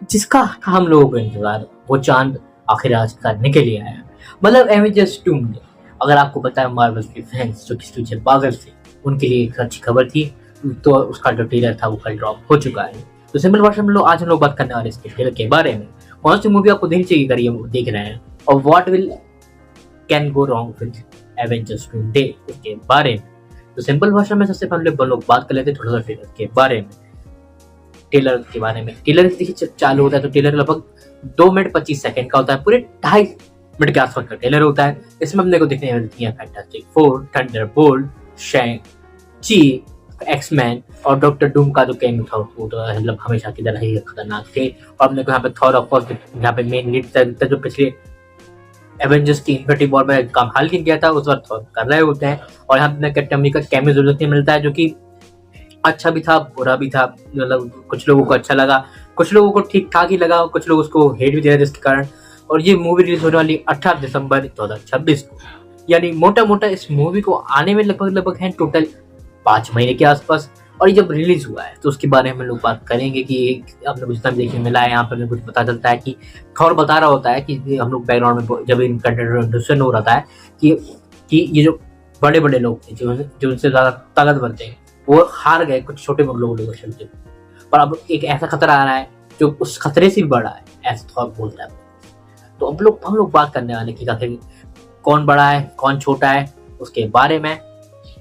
जिसका हम लोगों को इंतजार वो चांद आखिर आज करने के लिए आया। मतलब एवेंजर्स 2 में अगर आपको पता है मार्वल के फैंस जो किस पीछे पागल थे उनके लिए एक अच्छी खबर थी, तो उसका जो ट्रेलर था वो कल ड्रॉप हो चुका है। तो सिंपल भाषा में लोग आज हम लोग बात करने वाले इसके ट्रेलर के बारे में, कौन सी मूवी आपको देखनी चाहिए अगर ये देख रहे हैं, और what will can go wrong with Avengers 2 day उसके बारे में। तो सिंपल भाषा में सबसे पहले हम लोग बात कर लेते हैं थोड़ा सा ट्रेलर के बारे में। टेलर देखिए चालू होता है तो टेलर लगभग 2 मिनट 25 सेकंड का होता है, पूरे 2.5 मिनट के आसपास का टेलर होता है। इसमें अपने को देखने में मिलती है फैंटास्टिक फोर, थंडरबोल्ट, शैंक ची, एक्समैन और डॉक्टर डूम का जो कैमियो था वो तो मतलब हमेशा की तरह ही खतरनाक थे। और अपने को यहाँ पे थॉर ऑफ कोर्स यहाँ पे मेन लीड था जो पिछले एवेंजर्स की इन्फिनिटी वॉर में काम हाल किया था उस वक्त थॉर कर रहे होते हैं। और यहाँ पे कैप्टन अमेरिका कैमियो जरूरत नहीं मिलता है जो कि अच्छा भी था बुरा भी था, मतलब कुछ लोगों को अच्छा लगा, कुछ लोगों को ठीक ठाक ही लगा, कुछ लोग उसको हेट भी दे रहे थे जिसके कारण। और ये मूवी रिलीज होने वाली 18 दिसंबर 2026 को, यानी मोटा मोटा इस मूवी को आने में लगभग है टोटल 5 महीने के आसपास। और ये जब रिलीज हुआ है तो उसके बारे में लोग बात करेंगे कि आपने कुछ टाइम देखने मिला है, यहाँ पर कुछ पता चलता है कि थॉर बता रहा होता है कि हम लोग बैकग्राउंड में जब इन कंटेंट हो रहा है कि ये जो बड़े बड़े लोग थे जो उनसे ज्यादा ताकतवर थे वो हार गए कुछ छोटे लोगों को चलते, पर अब एक ऐसा खतरा आ रहा है जो उस खतरे से भी बड़ा है, ऐसा थॉर बोलता है। तो अब हम लोग बात करने वाले कि आखिर कौन बड़ा है कौन छोटा है उसके बारे में,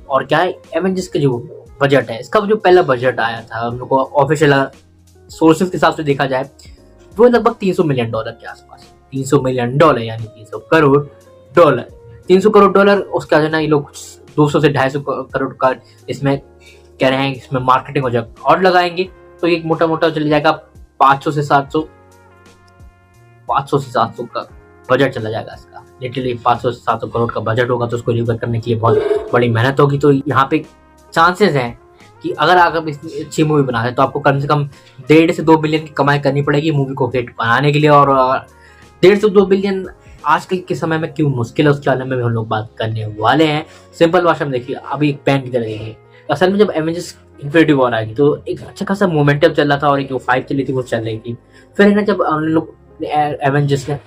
और क्या है एवेंजर्स का जो बजट है। इसका जो पहला बजट आया था हम लोग को ऑफिशियल सोर्सेज के हिसाब से देखा जाए वो लगभग $300 मिलियन के आसपास, $300 मिलियन यानी $300 करोड़। $300 करोड़ उसका जो ना ये लोग 200 से 250 करोड़ का इसमें कह रहे हैं, इसमें मार्केटिंग हो जाए और लगाएंगे तो ये मोटा मोटा चल जाएगा 500 से 700 का बजट चला जाएगा इसका। लिटरली 500 से 700 करोड़ का बजट होगा तो उसको रिकवर करने के लिए बहुत बड़ी मेहनत होगी। तो यहाँ पे चांसेस हैं कि अगर आप अच्छी मूवी बनाते हैं तो आपको कम से कम 1.5 से 2 बिलियन की कमाई करनी पड़ेगी मूवी को हिट बनाने के लिए। और 1.5 से 2 बिलियन आजकल के समय में क्यों मुश्किल है उसके बारे में भी हम लोग बात करने वाले हैं। सिंपल भाषा में देखिए अभी एक पैन की तरह देखिए, असल में जब एवेंजर्स इन्फिनिटी वॉर आई थी तो एक अच्छा खासा मोमेंटम चल रहा था और एक जो 5 चली थी वो चल रही थी। फिर है ना जब हम लोग एवेंजर्स ने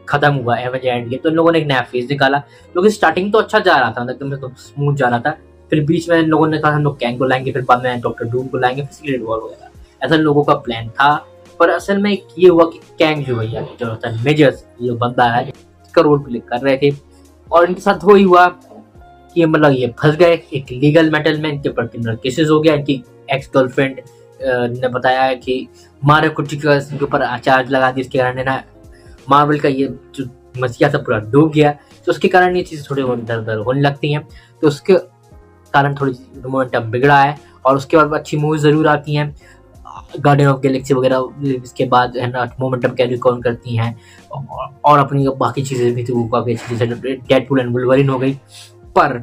खत्म हुआ एवेंजर एंड गेम तो इन लोगों ने एक नया फेज निकाला जो कि स्टार्टिंग तो अच्छा जा रहा था, एकदम तो स्मूथ जा रहा था। फिर बीच में इन लोगों ने कहा हम लोग कैंग को लाएंगे, फिर बाद में डॉक्टर डूम को लाएंगे, फिर सीक्रेट वॉर वगैरह, ऐसा लोगों का प्लान था। पर असल में ये हुआ कि कैंग जो भैया जो होता है मेजर्स जो बंदा है इसका रोल प्ले कर रहे थे और इनके साथ वही हुआ कि मतलब ये फंस गए एक लीगल मैटर में, इनके ऊपर क्रिमिनल केसेस हो गया। इनकी एक्स गर्लफ्रेंड ने बताया कि मारे कुछ के ऊपर चार्ज लगा दी, इसके कारण ना मार्वल का ये जो मसीहा था पूरा डूब गया। तो उसके कारण ये चीज़ थोड़ी दर दर होने लगती हैं, तो उसके कारण थोड़ी मोमेंटम बिगड़ा है। और उसके बाद अच्छी मूवी ज़रूर आती हैं, गार्डियन ऑफ गैलेक्सी वगैरह इसके बाद है ना मोमेंटम कैरी कौन करती हैं और अपनी बाकी चीज़ें भी थी वो काफ़ी अच्छी, जैसे डेडपूल एंड वुल्वरीन हो गई। पर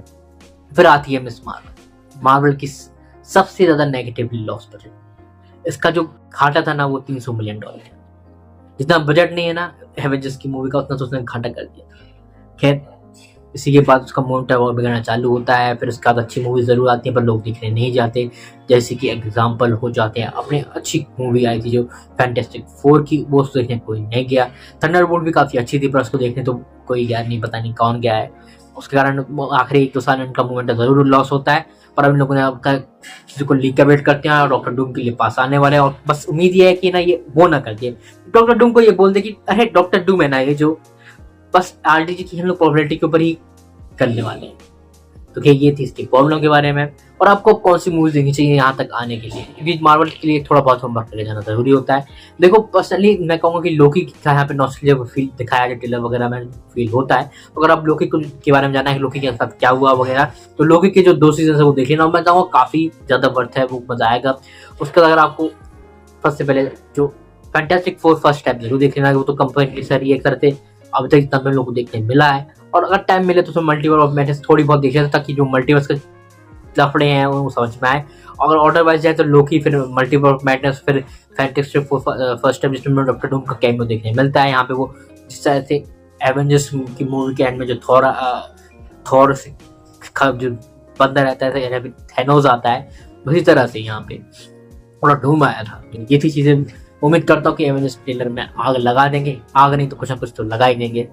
फिर आती है मिस मार्वल की सबसे ज़्यादा नेगेटिवली लॉस बजट। इसका जो घाटा था ना वो $300 मिलियन था। जितना बजट नहीं है ना एवेंजर्स की मूवी का उतना तो उसने घाटा कर दिया था। खैर इसी के बाद उसका मोमेंटम और बिगड़ना चालू होता है। फिर उसके बाद अच्छी मूवी ज़रूर आती है पर लोग देखने नहीं जाते, जैसे कि एग्जाम्पल हो जाते हैं अपने अच्छी मूवी आई थी जो फैंटास्टिक फोर की, वो उसको देखने कोई नहीं गया। थंडरबोल्ट भी काफ़ी अच्छी थी पर उसको देखने तो कोई गया नहीं, पता नहीं कौन गया है। उसके कारण आखिरी 1-2 साल इनका मोमेंटम ज़रूर लॉस होता है। पर इन लोगों ने आपका किसी को लीक का वेट करते हैं और डॉक्टर डूम के लिए पास आने वाले हैं और बस उम्मीद ये है कि ना ये वो ना कर दे, डॉक्टर डूम को ये बोल दे कि अरे डॉक्टर डूम है ना ये जो बस आरडीजी की हम लोग पॉपुलैरिटी के ऊपर ही करने वाले हैं। तो क्या ये थी इसकी प्रॉब्लम के बारे में। और आपको कौन सी मूवीज देखनी चाहिए यहाँ तक आने के लिए, क्योंकि मार्वल के लिए थोड़ा बहुत होमवर्क करके जाना जरूरी होता है। देखो पर्सनली मैं कहूँगा कि लोकी का यहाँ पे नॉस्टैल्जिया फील दिखाया जाए, ट्रेलर वगैरह में फील होता है। तो अगर आप लोकी के बारे में जाना है लोकी के साथ क्या हुआ वगैरह तो लोकी के जो 2 सीजन है वो देख लेना, मैं कहूँगा काफ़ी ज़्यादा वर्थ है, वो मजा आएगा। उसके बाद अगर आपको सबसे पहले जो फैंटास्टिक फोर फर्स्ट टाइम जरूर देख लेना, वो तो कंप्लीटली सर एक तरह से अभी तक जितना लोगों को देखने मिला है। और अगर टाइम मिले तो उसमें मल्टीवर्स ऑफ मैडनेस थोड़ी बहुत देख लेते ताकि जो मल्टीवर्स के लफड़े हैं वो समझ में आए। अगर ऑर्डर वाइज जाए तो लोकी, फिर मल्टीवर्स ऑफ मैडनेस, फिर फैंटास्टिक फर्स्ट टाइम जिसमें डॉक्टर डूम का कैमियो देखने मिलता है। यहाँ पे वो जिस तरह से एवेंजर्स की मूवी के एंड में जो थॉर जो बंदा रहता है थैनोस आता है, उसी तरह से यहाँ पे थोड़ा डूम आया था। ये थी चीज़ें उम्मीद करता हूँ कि एवेंजर्स ट्रेलर में आग लगा देंगे, आग नहीं तो कुछ ना कुछ तो लगा ही देंगे।